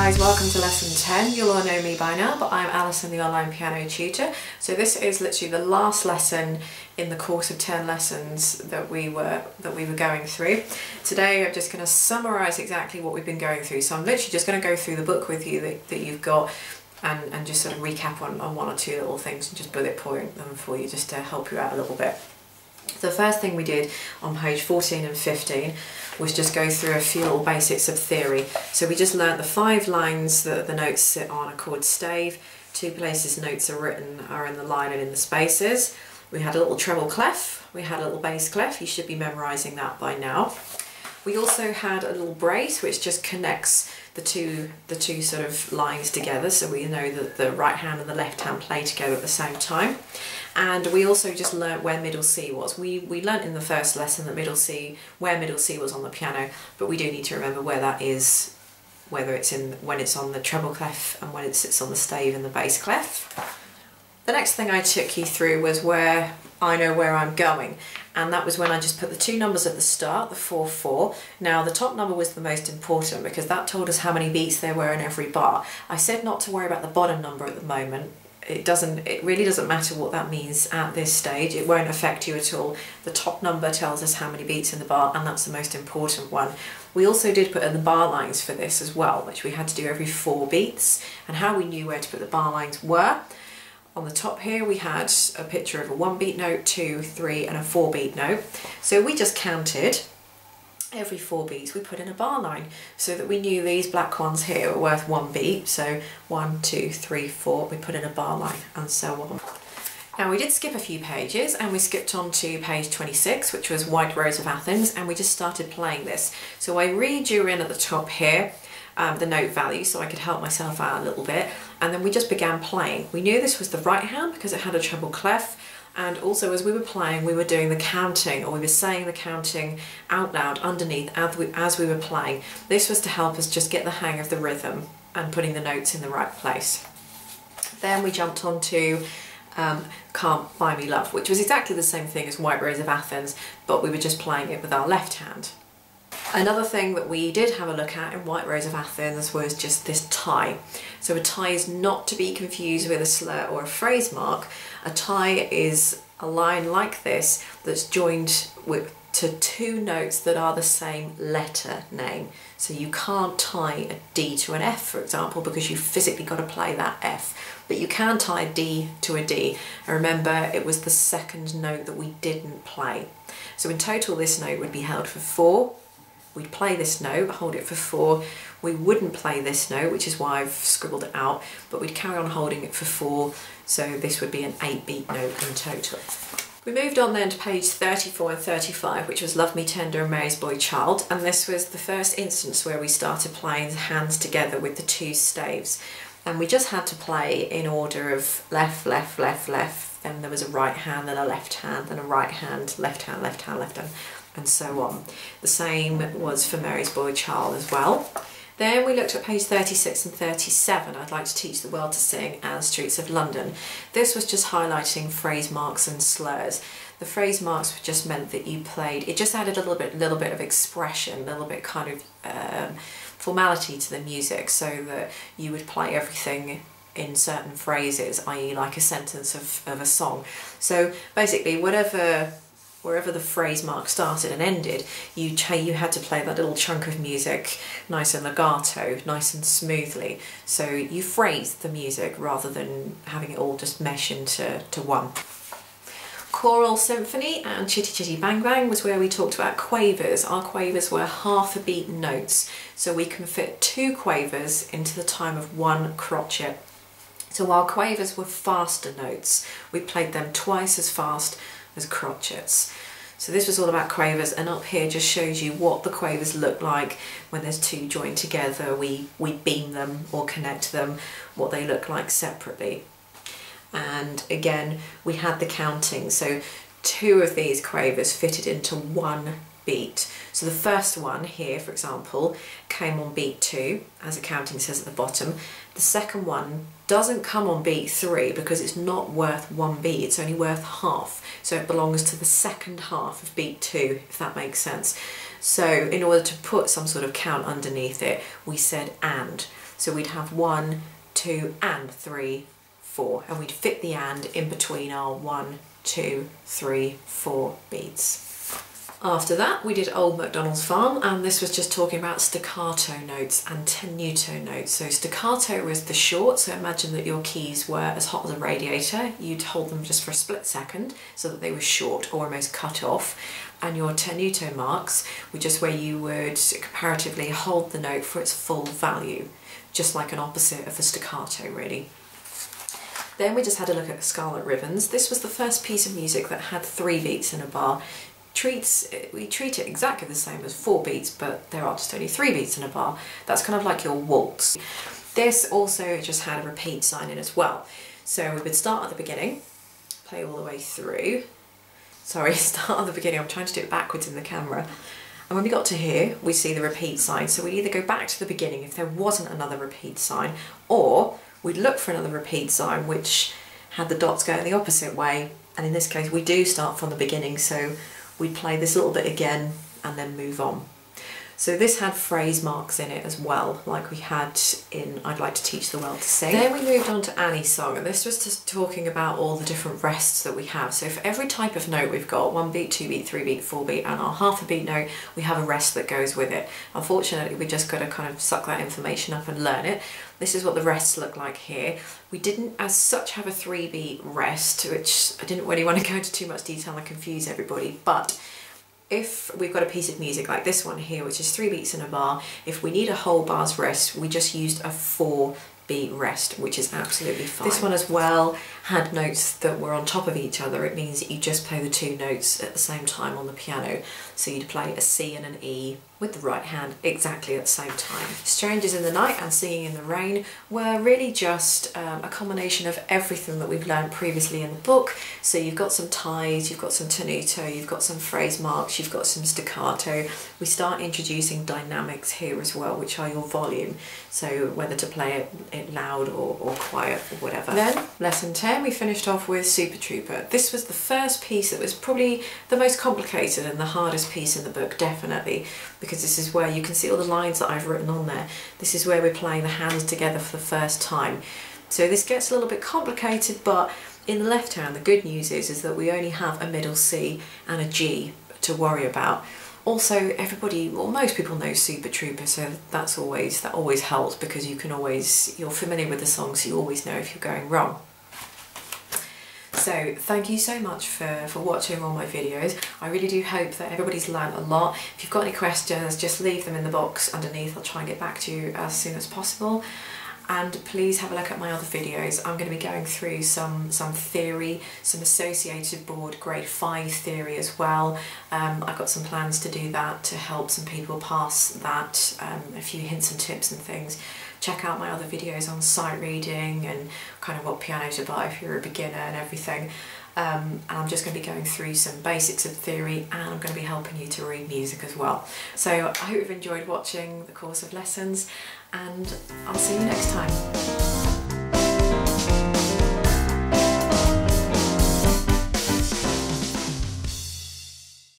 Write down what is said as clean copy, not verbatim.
guys, welcome to lesson 10. You'll all know me by now, but I'm Alison, the online piano tutor. So this is literally the last lesson in the course of 10 lessons that we were going through. Today I'm just going to summarise exactly what we've been going through. So I'm literally just going to go through the book with you that you've got and just sort of recap on one or two little things and just bullet point them for you just to help you out a little bit. The first thing we did on page 14 and 15 was just go through a few little basics of theory. So we just learnt the 5 lines that the notes sit on are called stave, 2 places notes are written are in the line and in the spaces. We had a little treble clef, we had a little bass clef, you should be memorising that by now. We also had a little brace which just connects the two sort of lines together, so we know that the right hand and the left hand play together at the same time. And we also just learnt where middle C was. We learnt in the first lesson that where middle C was on the piano, but we do need to remember where that is, whether it's when it's on the treble clef and when it sits on the stave and the bass clef. The next thing I took you through was where I know where I'm going, and that was when I just put the 2 numbers at the start, the 4-4. Now the top number was the most important because that told us how many beats there were in every bar. I said not to worry about the bottom number at the moment. It really doesn't matter what that means at this stage. It won't affect you at all. The top number tells us how many beats in the bar, and that's the most important one. We also did put in the bar lines for this as well, which we had to do every 4 beats, and how we knew where to put the bar lines were. On the top here we had a picture of a 1 beat note, 2, 3 and a 4 beat note. So we just counted every 4 beats, we put in a bar line so that we knew these black ones here were worth 1 beat. So 1, 2, 3, 4, we put in a bar line and so on. Now we did skip a few pages and we skipped on to page 26, which was White Rose of Athens, and we just started playing this. So I re-drew in at the top here the note value so I could help myself out a little bit, and then we just began playing. We knew this was the right hand because it had a treble clef, and also as we were playing we were doing the counting, or we were saying the counting out loud underneath as we were playing. This was to help us just get the hang of the rhythm and putting the notes in the right place. Then we jumped on to Can't Buy Me Love, which was exactly the same thing as White Rose of Athens, but we were just playing it with our left hand. Another thing that we did have a look at in White Rose of Athens was just this tie. So a tie is not to be confused with a slur or a phrase mark. A tie is a line like this that's joined to 2 notes that are the same letter name. So you can't tie a D to an F, for example, because you've physically got to play that F. But you can tie a D to a D. And remember, it was the second note that we didn't play. So in total this note would be held for 4. We'd play this note, hold it for 4. We wouldn't play this note, which is why I've scribbled it out, but we'd carry on holding it for 4, so this would be an 8-beat note in total. We moved on then to page 34 and 35, which was Love Me Tender and Mary's Boy Child, and this was the first instance where we started playing the hands together with the 2 staves. And we just had to play in order of left, left, left, left, then there was a right hand, then a left hand, then a right hand, left hand, left hand, left hand, and so on. The same was for Mary's Boy Child as well. Then we looked at page 36 and 37, I'd like to teach the world to sing and Streets of London. This was just highlighting phrase marks and slurs. The phrase marks just meant that you played, it just added a little bit of expression, a little bit kind of formality to the music, so that you would play everything in certain phrases, i.e. like a sentence of a song. So basically wherever the phrase mark started and ended, you had to play that little chunk of music nice and legato, nice and smoothly. So you phrased the music rather than having it all just mesh into one. Choral Symphony and Chitty Chitty Bang Bang was where we talked about quavers. Our quavers were 1/2 beat notes, so we can fit 2 quavers into the time of 1 crotchet. So while quavers were faster notes, we played them twice as fast as crotchets. So this was all about quavers, and up here just shows you what the quavers look like when there's 2 joined together. We beam them or connect them, what they look like separately. And again we had the counting, so 2 of these quavers fitted into 1 beat. So the first one here, for example, came on beat 2, as the counting says at the bottom. The second one doesn't come on beat 3 because it's not worth 1 beat, it's only worth half. So it belongs to the second half of beat 2, if that makes sense. So in order to put some sort of count underneath it, we said and. So we'd have 1, 2 and 3, 4, and we'd fit the and in between our 1, 2, 3, 4 beats. After that we did Old MacDonald's Farm, and this was just talking about staccato notes and tenuto notes. So staccato was the short, so imagine that your keys were as hot as a radiator. You'd hold them just for a split second so that they were short or almost cut off. And your tenuto marks were just where you would comparatively hold the note for its full value, just like an opposite of a staccato really. Then we just had a look at the Scarlet Ribbons. This was the first piece of music that had 3 beats in a bar. We treat it exactly the same as 4 beats, but there are just only 3 beats in a bar. That's kind of like your waltz. This also just had a repeat sign in as well. So we would start at the beginning, play all the way through. Sorry, start at the beginning, I'm trying to do it backwards in the camera. And when we got to here, we see the repeat sign. So we'd either go back to the beginning if there wasn't another repeat sign, or we'd look for another repeat sign which had the dots going the opposite way. And in this case, we do start from the beginning, so we'd play this little bit again and then move on. So this had phrase marks in it as well, like we had in I'd Like to Teach the World to Sing. Then we moved on to Annie's song, and this was just talking about all the different rests that we have. So for every type of note we've got 1 beat, 2 beat, 3 beat, 4 beat, and our half a beat note, we have a rest that goes with it. Unfortunately, we just got to kind of suck that information up and learn it. This is what the rests look like here. We didn't as such have a 3 beat rest, which I didn't really want to go into too much detail and confuse everybody, but if we've got a piece of music like this one here, which is 3 beats in a bar, if we need a whole bar's rest, we just used a 4 beat rest, which is absolutely fine. This one as well had notes that were on top of each other. It means that you just play the 2 notes at the same time on the piano. So you'd play a C and an E with the right hand exactly at the same time. Strangers in the Night and Singing in the Rain were really just a combination of everything that we've learned previously in the book. So you've got some ties, you've got some tenuto, you've got some phrase marks, you've got some staccato. We start introducing dynamics here as well, which are your volume. So whether to play it loud or quiet or whatever. Then lesson 10, we finished off with Super Trouper. This was the first piece that was probably the most complicated and the hardest piece in the book, definitely, because this is where you can see all the lines that I've written on there. This is where we're playing the hands together for the first time. So this gets a little bit complicated, but in the left hand, the good news is that we only have a middle C and a G to worry about. Also, everybody, or most people know Super Trouper, so that always helps, because you're familiar with the song, so you always know if you're going wrong. So thank you so much for watching all my videos. I really do hope that everybody's learned a lot. If you've got any questions, just leave them in the box underneath. I'll try and get back to you as soon as possible. And please have a look at my other videos. I'm going to be going through some theory, some associated board grade 5 theory as well. I've got some plans to do that to help some people pass that, a few hints and tips and things. Check out my other videos on sight reading and kind of what piano to buy if you're a beginner and everything. And I'm just going to be going through some basics of theory, and I'm going to be helping you to read music as well. So I hope you've enjoyed watching the course of lessons, and I'll see you next time.